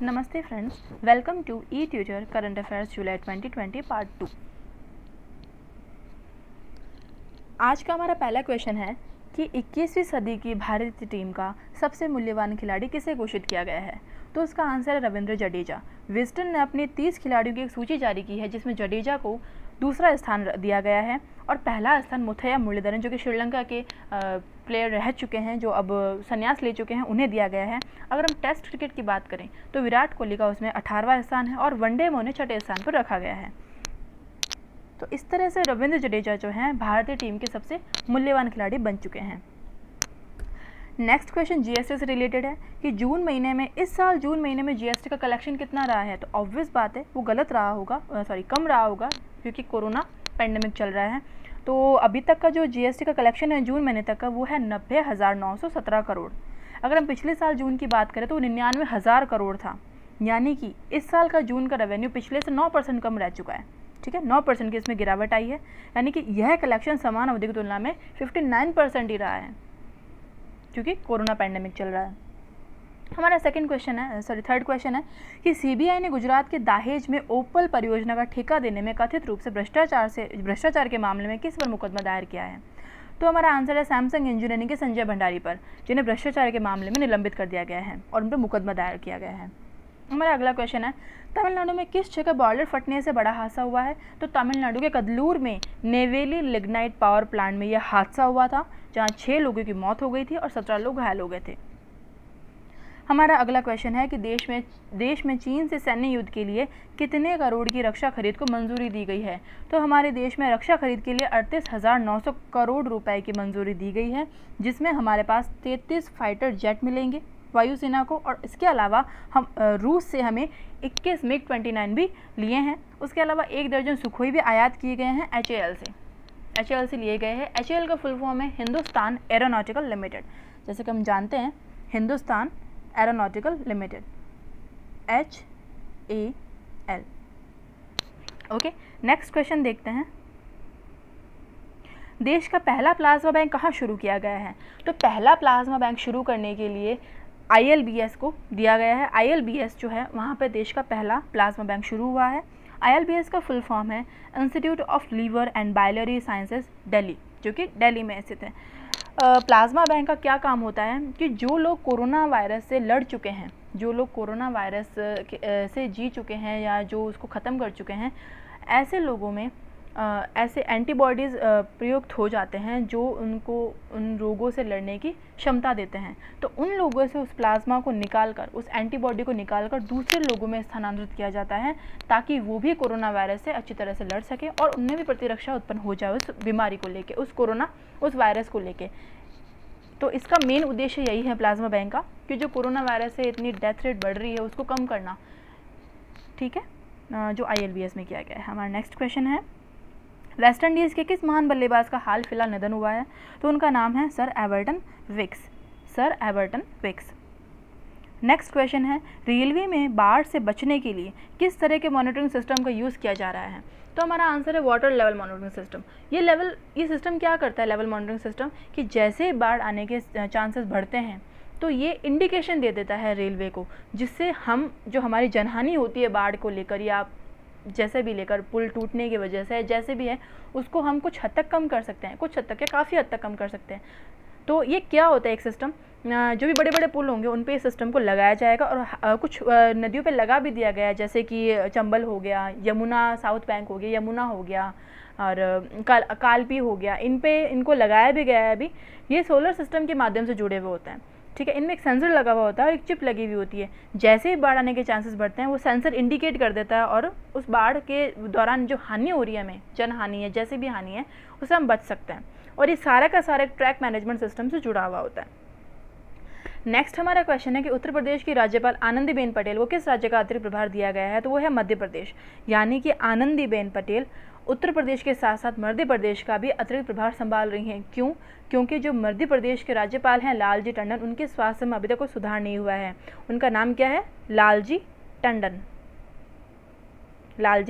नमस्ते friends, welcome to e tutor current affairs July 2020 part 2। आज का हमारा पहला क्वेश्चन है कि 21वीं सदी की भारतीय टीम का सबसे मूल्यवान खिलाड़ी किसे घोषित किया गया है। तो उसका आंसर है रविंद्र जडेजा। विजडन ने अपने 30 खिलाड़ियों की एक सूची जारी की है जिसमें जडेजा को दूसरा स्थान दिया गया है और पहला स्थान मुथैया मुरलीधरन जो कि श्रीलंका के प्लेयर रह चुके हैं, जो अब संन्यास ले चुके हैं, उन्हें दिया गया है। अगर हम टेस्ट क्रिकेट की बात करें तो विराट कोहली का उसमें 18वां स्थान है और वनडे में उन्हें 6ठे स्थान पर रखा गया है। तो इस तरह से रविंद्र जडेजा जो हैं भारतीय टीम के सबसे मूल्यवान खिलाड़ी बन चुके हैं। नेक्स्ट क्वेश्चन जीएसटी से रिलेटेड है कि इस साल जून महीने में जीएसटी का कलेक्शन कितना रहा है। तो ऑब्वियस बात है वो गलत रहा होगा, कम रहा होगा क्योंकि कोरोना पेंडेमिक चल रहा है। तो अभी तक का जो जीएसटी का कलेक्शन है जून महीने तक का वो है 90,917 करोड़। अगर हम पिछले साल जून की बात करें तो 99,000 करोड़ था, यानी कि इस साल का जून का रेवेन्यू पिछले से 9% कम रह चुका है। ठीक है, 9% की इसमें गिरावट आई है, यानी कि यह कलेक्शन समान अवधि की तुलना में 59% ही रहा है क्योंकि कोरोना पैंडेमिक चल रहा है। हमारा थर्ड क्वेश्चन है कि सीबीआई ने गुजरात के दाहेज में ओपल परियोजना का ठेका देने में कथित रूप से भ्रष्टाचार के मामले में किस पर मुकदमा दायर किया है। तो हमारा आंसर है सैमसंग इंजीनियरिंग के संजय भंडारी पर, जिन्हें भ्रष्टाचार के मामले में निलंबित कर दिया गया है और उन पर मुकदमा दायर किया गया है। हमारा अगला क्वेश्चन है तमिलनाडु में किस जगह बॉयलर फटने से बड़ा हादसा हुआ है। तो तमिलनाडु के कदलूर में नेवेली लिग्नाइट पावर प्लांट में यह हादसा हुआ था जहां 6 लोगों की मौत हो गई थी और 17 लोग घायल हो गए थे। हमारा अगला क्वेश्चन है कि देश में चीन से सैन्य युद्ध के लिए कितने करोड़ की रक्षा खरीद को मंजूरी दी गई है। तो हमारे देश में रक्षा खरीद के लिए 38,900 करोड़ रुपए की मंजूरी दी गई है, जिसमें हमारे पास 33 फाइटर जेट मिलेंगे वायुसेना को, और इसके अलावा हम रूस से हमें 21 MiG-29 भी लिए हैं। उसके अलावा 1 दर्जन सुखोई भी आयात किए गए हैं HAL से लिए गए हैं। HAL का फुल फॉर्म है हिंदुस्तान एरोनॉटिकल लिमिटेड, जैसे कि हम जानते हैं Hindustan aeronautical limited HAL। Okay, next question देखते हैं। देश का पहला प्लाज्मा बैंक कहाँ शुरू किया गया है। तो पहला प्लाज्मा बैंक शुरू करने के लिए ILBS को दिया गया है। ILBS जो है वहाँ पे देश का पहला प्लाज्मा बैंक शुरू हुआ है। ILBS का फुल फॉर्म है institute of liver and biliary sciences Delhi, जो कि दिल्ली में स्थित है। प्लाज्मा बैंक का क्या काम होता है कि जो लोग कोरोना वायरस से लड़ चुके हैं, जो लोग कोरोना वायरस से जी चुके हैं या जो उसको ख़त्म कर चुके हैं, ऐसे लोगों में ऐसे एंटीबॉडीज़ प्रयुक्त हो जाते हैं जो उनको उन रोगों से लड़ने की क्षमता देते हैं। तो उन लोगों से उस प्लाज्मा को निकालकर, उस एंटीबॉडी को निकालकर दूसरे लोगों में स्थानांतरित किया जाता है ताकि वो भी कोरोना वायरस से अच्छी तरह से लड़ सके और उनमें भी प्रतिरक्षा उत्पन्न हो जाए उस बीमारी को लेके, उस वायरस को लेके। तो इसका मेन उद्देश्य यही है प्लाज्मा बैंक का कि जो कोरोना वायरस से इतनी डेथ रेट बढ़ रही है उसको कम करना। ठीक है, जो ILBS में किया गया है। हमारा नेक्स्ट क्वेश्चन है वेस्ट इंडीज़ के किस महान बल्लेबाज का हाल फिलहाल निधन हुआ है। तो उनका नाम है sir Everton Weekes. Next question है रेलवे में बाढ़ से बचने के लिए किस तरह के मॉनिटरिंग सिस्टम का यूज़ किया जा रहा है। तो हमारा आंसर है वाटर लेवल मॉनिटरिंग सिस्टम। ये सिस्टम क्या करता है, लेवल मॉनिटरिंग सिस्टम, कि जैसे बाढ़ आने के चांसेस बढ़ते हैं तो ये इंडिकेशन दे देता है रेलवे को, जिससे हम जो हमारी जनहानि होती है बाढ़ को लेकर या जैसे भी लेकर, पुल टूटने की वजह से जैसे भी है, उसको हम कुछ हद तक कम कर सकते हैं, कुछ हद तक या काफ़ी हद तक कम कर सकते हैं। तो ये क्या होता है, एक सिस्टम, जो भी बड़े बड़े पुल होंगे उन पे इस सिस्टम को लगाया जाएगा और कुछ नदियों पे लगा भी दिया गया है, जैसे कि चंबल हो गया, यमुना साउथ बैंक हो गया, यमुना हो गया और कालपी हो गया, इनको लगाया भी गया है अभी। ये सोलर सिस्टम के माध्यम से जुड़े हुए होते हैं। ठीक है, इनमें एक सेंसर लगा हुआ होता है और एक चिप लगी हुई होती है। जैसे ही बाढ़ आने के चांसेस बढ़ते हैं वो सेंसर इंडिकेट कर देता है और उस बाढ़ के दौरान जो हानि हो रही है, हमें जनहानि है, जैसे भी हानि है, उससे हम बच सकते हैं। और ये सारा का सारा ट्रैक मैनेजमेंट सिस्टम से जुड़ा हुआ होता है। नेक्स्ट हमारा क्वेश्चन है कि उत्तर प्रदेश की राज्यपाल आनंदीबेन पटेल को किस राज्य का अतिरिक्त प्रभार दिया गया है। तो वो है मध्य प्रदेश, यानी कि आनंदीबेन पटेल उत्तर प्रदेश के साथ साथ मध्य प्रदेश का भी अतिरिक्त प्रभार संभाल रही हैं। क्यों? क्योंकि जो मध्य प्रदेश के राज्यपाल हैं लालजी टंडन, उनके स्वास्थ्य में अभी तक कोई सुधार नहीं हुआ है। उनका नाम क्या है? लालजी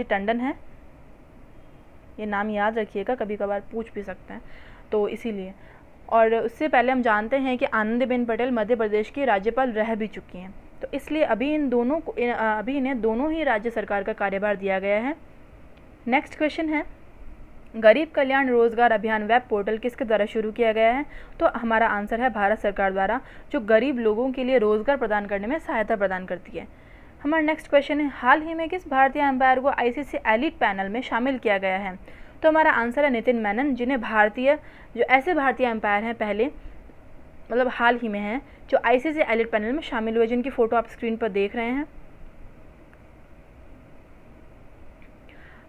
टंडन है। ये नाम याद रखिएगा, कभी कभार पूछ भी सकते हैं, तो इसीलिए। और उससे पहले हम जानते हैं कि आनंदीबेन पटेल मध्य प्रदेश की राज्यपाल रह भी चुकी हैं। तो इसलिए अभी इन्हें दोनों ही राज्य सरकार का कार्यभार दिया गया है। नेक्स्ट क्वेश्चन है, गरीब कल्याण रोजगार अभियान वेब पोर्टल किसके द्वारा शुरू किया गया है? तो हमारा आंसर है भारत सरकार द्वारा, जो गरीब लोगों के लिए रोजगार प्रदान करने में सहायता प्रदान करती है। हमारा नेक्स्ट क्वेश्चन है, हाल ही में किस भारतीय एम्पायर को आईसीसी एलीट पैनल में शामिल किया गया है? तो हमारा आंसर है नितिन मेनन, जिन्हें ऐसे भारतीय एम्पायर हैं पहले, मतलब हाल ही में हैं, जो आईसीसी एलीट पैनल में शामिल हुए, जिनकी फ़ोटो आप स्क्रीन पर देख रहे हैं।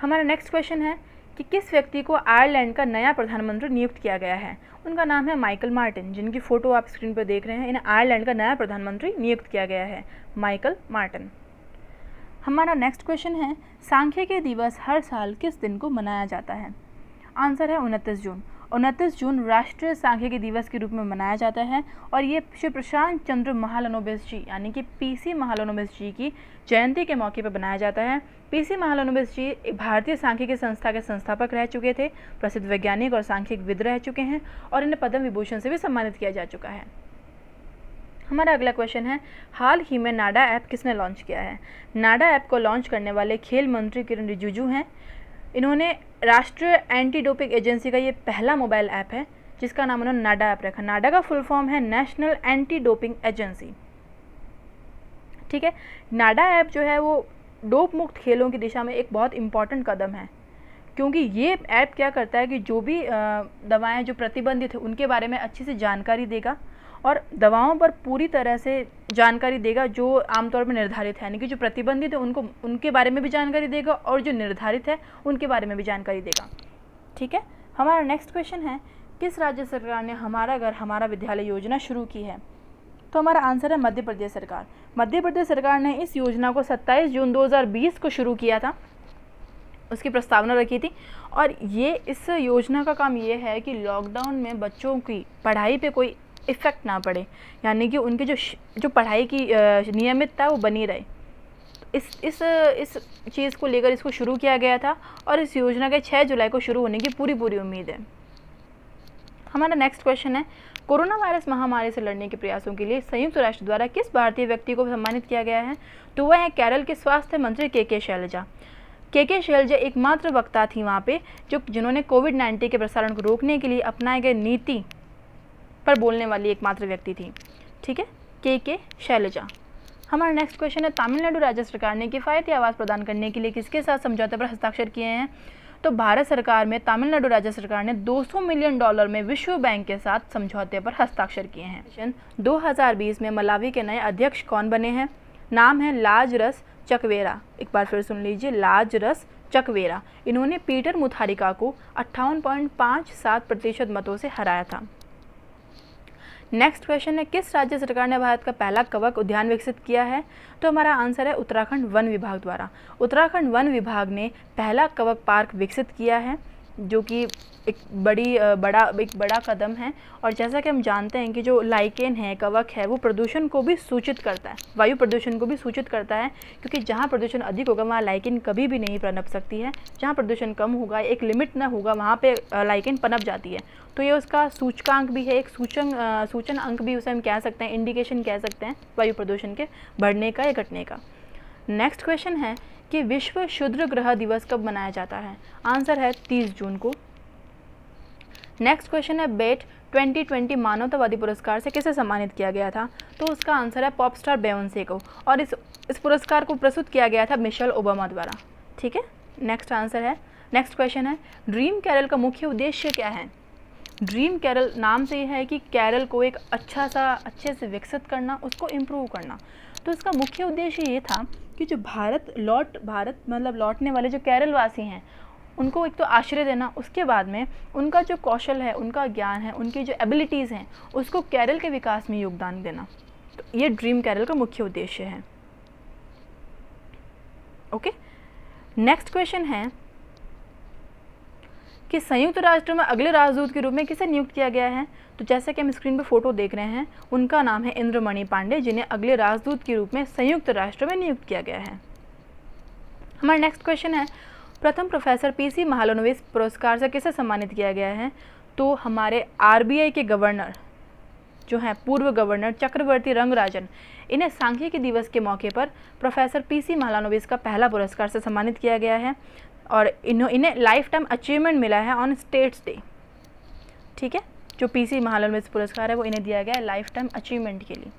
हमारा नेक्स्ट क्वेश्चन है कि किस व्यक्ति को आयरलैंड का नया प्रधानमंत्री नियुक्त किया गया है? उनका नाम है माइकल मार्टिन, जिनकी फ़ोटो आप स्क्रीन पर देख रहे हैं। इन्हें आयरलैंड का नया प्रधानमंत्री नियुक्त किया गया है, माइकल मार्टिन। हमारा नेक्स्ट क्वेश्चन है, सांख्यिकी दिवस हर साल किस दिन को मनाया जाता है? आंसर है 29 जून। 29 जून राष्ट्रीय सांख्यिकी दिवस के रूप में मनाया जाता है और ये श्री प्रशांत चंद्र महालनोबिस जी यानी कि पीसी महालनोबिस जी की जयंती के मौके पर बनाया जाता है। पीसी महालनोबिस जी एक भारतीय सांख्यिकी संस्था के संस्थापक रह चुके थे, प्रसिद्ध वैज्ञानिक और सांख्यिकविद रह चुके हैं और इन्हें पद्म विभूषण से भी सम्मानित किया जा चुका है। हमारा अगला क्वेश्चन है, हाल ही में नाडा ऐप किसने लॉन्च किया है? नाडा ऐप को लॉन्च करने वाले खेल मंत्री किरण रिजिजू हैं। इन्होंने राष्ट्रीय एंटी डोपिंग एजेंसी का ये पहला मोबाइल ऐप है जिसका नाम उन्होंने नाडा ऐप रखा। नाडा का फुल फॉर्म है नेशनल एंटी डोपिंग एजेंसी। ठीक है, नाडा ऐप जो है वो डोप मुक्त खेलों की दिशा में एक बहुत इंपॉर्टेंट कदम है, क्योंकि ये ऐप क्या करता है कि जो भी दवाएं जो प्रतिबंधित है उनके बारे में अच्छी से जानकारी देगा और दवाओं पर पूरी तरह से जानकारी देगा जो आमतौर पर निर्धारित है, यानी कि जो प्रतिबंधित है उनके बारे में भी जानकारी देगा और जो निर्धारित है उनके बारे में भी जानकारी देगा। ठीक है, हमारा नेक्स्ट क्वेश्चन है, किस राज्य सरकार ने हमारा घर हमारा विद्यालय योजना शुरू की है? तो हमारा आंसर है मध्य प्रदेश सरकार। मध्य प्रदेश सरकार ने इस योजना को 27 जून 2020 को शुरू किया था, उसकी प्रस्तावना रखी थी। और ये इस योजना का काम ये है कि लॉकडाउन में बच्चों की पढ़ाई पे कोई इफ़ेक्ट ना पड़े, यानी कि उनकी जो पढ़ाई की नियमितता है वो बनी रहे। इस चीज़ को लेकर इसको शुरू किया गया था और इस योजना के 6 जुलाई को शुरू होने की पूरी उम्मीद है। हमारा नेक्स्ट क्वेश्चन है, कोरोना वायरस महामारी से लड़ने के प्रयासों के लिए संयुक्त राष्ट्र द्वारा किस भारतीय व्यक्ति को सम्मानित किया गया है? तो वह है केरल के स्वास्थ्य मंत्री के शैलजा। के शैलजा एकमात्र वक्ता थी वहाँ पे जिन्होंने कोविड-19 के प्रसारण को रोकने के लिए अपनाए गए नीति पर बोलने वाली एकमात्र व्यक्ति थी। ठीक है, के शैलजा। हमारा नेक्स्ट क्वेश्चन है, तमिलनाडु राज्य सरकार ने किफ़ायती आवास प्रदान करने के लिए किसके साथ समझौते पर हस्ताक्षर किए हैं? तो भारत सरकार में तमिलनाडु राज्य सरकार ने $200 मिलियन में विश्व बैंक के साथ समझौते पर हस्ताक्षर किए हैं। 2020 में मलावी के नए अध्यक्ष कौन बने हैं? नाम है लाजरस चकवेरा। एक बार फिर सुन लीजिए, लाजरस चकवेरा। इन्होंने पीटर मुथारिका को 58.57% मतों से हराया था। नेक्स्ट क्वेश्चन है, किस राज्य सरकार ने भारत का पहला कवक उद्यान विकसित किया है? तो हमारा आंसर है उत्तराखंड वन विभाग द्वारा। उत्तराखंड वन विभाग ने पहला कवक पार्क विकसित किया है, जो कि एक बड़ा कदम है। और जैसा कि हम जानते हैं कि जो लाइकेन है, कवक है, वो प्रदूषण को भी सूचित करता है, वायु प्रदूषण को भी सूचित करता है, क्योंकि जहाँ प्रदूषण अधिक होगा वहाँ लाइकेन कभी भी नहीं पनप सकती है। जहाँ प्रदूषण कम होगा, एक लिमिट ना होगा, वहाँ पे लाइकेन पनप जाती है। तो ये उसका सूचकांक भी है, एक सूचन अंक भी उसे हम कह सकते हैं, इंडिकेशन कह सकते हैं वायु प्रदूषण के बढ़ने का या घटने का। नेक्स्ट क्वेश्चन है कि विश्व क्षुद्र ग्रह दिवस कब मनाया जाता है? आंसर है 30 जून को। नेक्स्ट क्वेश्चन है, बेट 2020 मानवतावादी पुरस्कार से किसे सम्मानित किया गया था? तो उसका आंसर है पॉप स्टार बेयोंसे को, और इस पुरस्कार को प्रस्तुत किया गया था मिशेल ओबामा द्वारा। ठीक है, नेक्स्ट क्वेश्चन है, ड्रीम कैरल का मुख्य उद्देश्य क्या है? ड्रीम कैरल नाम से यह है कि कैरल को एक अच्छे से विकसित करना, उसको इम्प्रूव करना। तो इसका मुख्य उद्देश्य ये था कि जो भारत लौटने वाले जो केरल वासी हैं उनको एक तो आश्रय देना, उसके बाद में उनका जो कौशल है, उनका ज्ञान है, उनकी जो एबिलिटीज़ हैं, उसको केरल के विकास में योगदान देना। तो ये ड्रीम कैरल का मुख्य उद्देश्य है। ओके, नेक्स्ट क्वेश्चन है कि संयुक्त राष्ट्र में अगले राजदूत के रूप में किसे नियुक्त किया गया है? तो जैसे कि हम स्क्रीन पर फोटो देख रहे हैं, उनका नाम है इंद्रमणि पांडे, जिन्हें अगले राजदूत के रूप में संयुक्त राष्ट्र में नियुक्त किया गया है। हमारा नेक्स्ट क्वेश्चन है, प्रथम प्रोफेसर पीसी महालनोबिस पुरस्कार से किसे सम्मानित किया गया है? तो हमारे आरबीआई के गवर्नर जो हैं पूर्व गवर्नर चक्रवर्ती रंगराजन, इन्हें सांख्यिकी दिवस के मौके पर प्रोफेसर पीसी महालनोबिस का पहला पुरस्कार से सम्मानित किया गया है और इन्हें लाइफ टाइम अचीवमेंट मिला है ऑन स्टेट्स डे। ठीक है, जो पीसी महालनोबिस पुरस्कार है वो इन्हें दिया गया है लाइफ टाइम अचीवमेंट के लिए।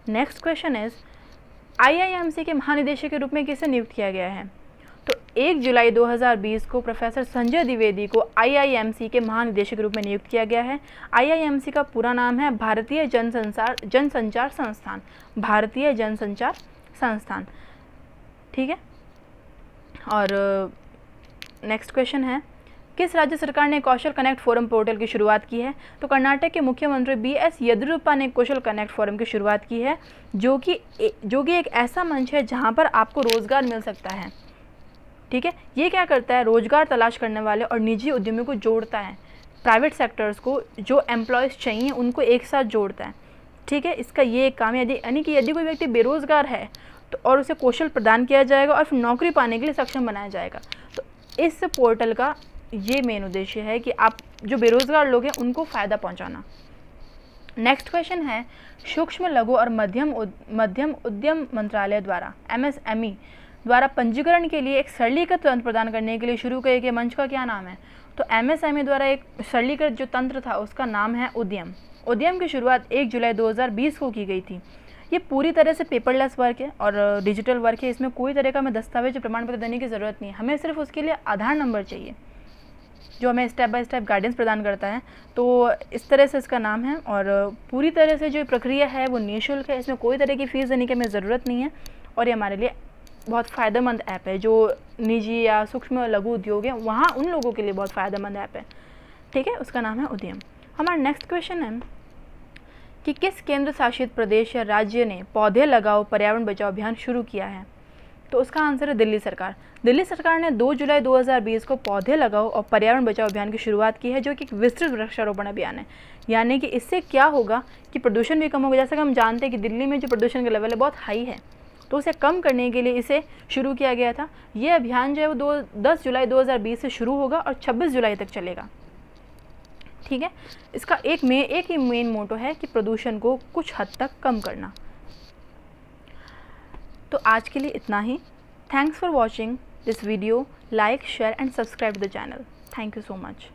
नेक्स्ट क्वेश्चन इज IIMC के महानिदेशक के रूप में किसे नियुक्त किया गया है? तो 1 जुलाई 2020 को प्रोफेसर संजय द्विवेदी को IIMC के महानिदेशक के रूप में नियुक्त किया गया है। IIMC का पूरा नाम है भारतीय जनसंचार संस्थान, भारतीय जनसंचार संस्थान। ठीक है, और नेक्स्ट क्वेश्चन है, किस राज्य सरकार ने कौशल कनेक्ट फोरम पोर्टल की शुरुआत की है? तो कर्नाटक के मुख्यमंत्री BS येदियुरप्पा ने कौशल कनेक्ट फोरम की शुरुआत की है, जो कि एक ऐसा मंच है जहां पर आपको रोज़गार मिल सकता है। ठीक है, ये क्या करता है, रोज़गार तलाश करने वाले और निजी उद्यमियों को जोड़ता है, प्राइवेट सेक्टर्स को जो एम्प्लॉयज़ चाहिए उनको एक साथ जोड़ता है। ठीक है, इसका ये एक काम है, यानी कि यदि कोई व्यक्ति बेरोज़गार है तो और उसे कौशल प्रदान किया जाएगा और फिर नौकरी पाने के लिए सक्षम बनाया जाएगा। तो इस पोर्टल का ये मेन उद्देश्य है कि आप जो बेरोज़गार लोग हैं उनको फ़ायदा पहुंचाना। नेक्स्ट क्वेश्चन है, सूक्ष्म लघु और मध्यम उद्यम मंत्रालय द्वारा MSME द्वारा पंजीकरण के लिए एक सरलीकृत तंत्र प्रदान करने के लिए शुरू किए गए मंच का क्या नाम है? तो MSME द्वारा एक सरलीकृत जो तंत्र था उसका नाम है उद्यम। उद्यम की शुरुआत 1 जुलाई 2020 को की गई थी। ये पूरी तरह से पेपरलेस वर्क है और डिजिटल वर्क है। इसमें कोई तरह का हमें दस्तावेज प्रमाण पत्र देने की ज़रूरत नहीं है, हमें सिर्फ उसके लिए आधार नंबर चाहिए जो हमें स्टेप बाय स्टेप गाइडेंस प्रदान करता है। तो इस तरह से इसका नाम है और पूरी तरह से जो प्रक्रिया है वो निःशुल्क है, इसमें कोई तरह की फ़ीस देने की हमें ज़रूरत नहीं है और ये हमारे लिए बहुत फ़ायदेमंद ऐप है। जो निजी या सूक्ष्म लघु उद्योग है वहाँ उन लोगों के लिए बहुत फ़ायदेमंद ऐप है। ठीक है, उसका नाम है उद्यम। हमारा नेक्स्ट क्वेश्चन है कि किस केंद्र शासित प्रदेश या राज्य ने पौधे लगाओ पर्यावरण बचाओ अभियान शुरू किया है? तो उसका आंसर है दिल्ली सरकार। दिल्ली सरकार ने 2 जुलाई 2020 को पौधे लगाओ और पर्यावरण बचाओ अभियान की शुरुआत की है, जो कि एक विस्तृत वृक्षारोपण अभियान है। यानी कि इससे क्या होगा कि प्रदूषण भी कम होगा। जैसा कि हम जानते हैं कि दिल्ली में जो प्रदूषण का लेवल है बहुत हाई है, तो उसे कम करने के लिए इसे शुरू किया गया था। ये अभियान जो है वो 10 जुलाई 2020 से शुरू होगा और 26 जुलाई तक चलेगा। ठीक है, इसका एक ही मेन मोटो है कि प्रदूषण को कुछ हद तक कम करना। तो आज के लिए इतना ही। Thanks for watching this video. Like, share and subscribe the channel. Thank you so much.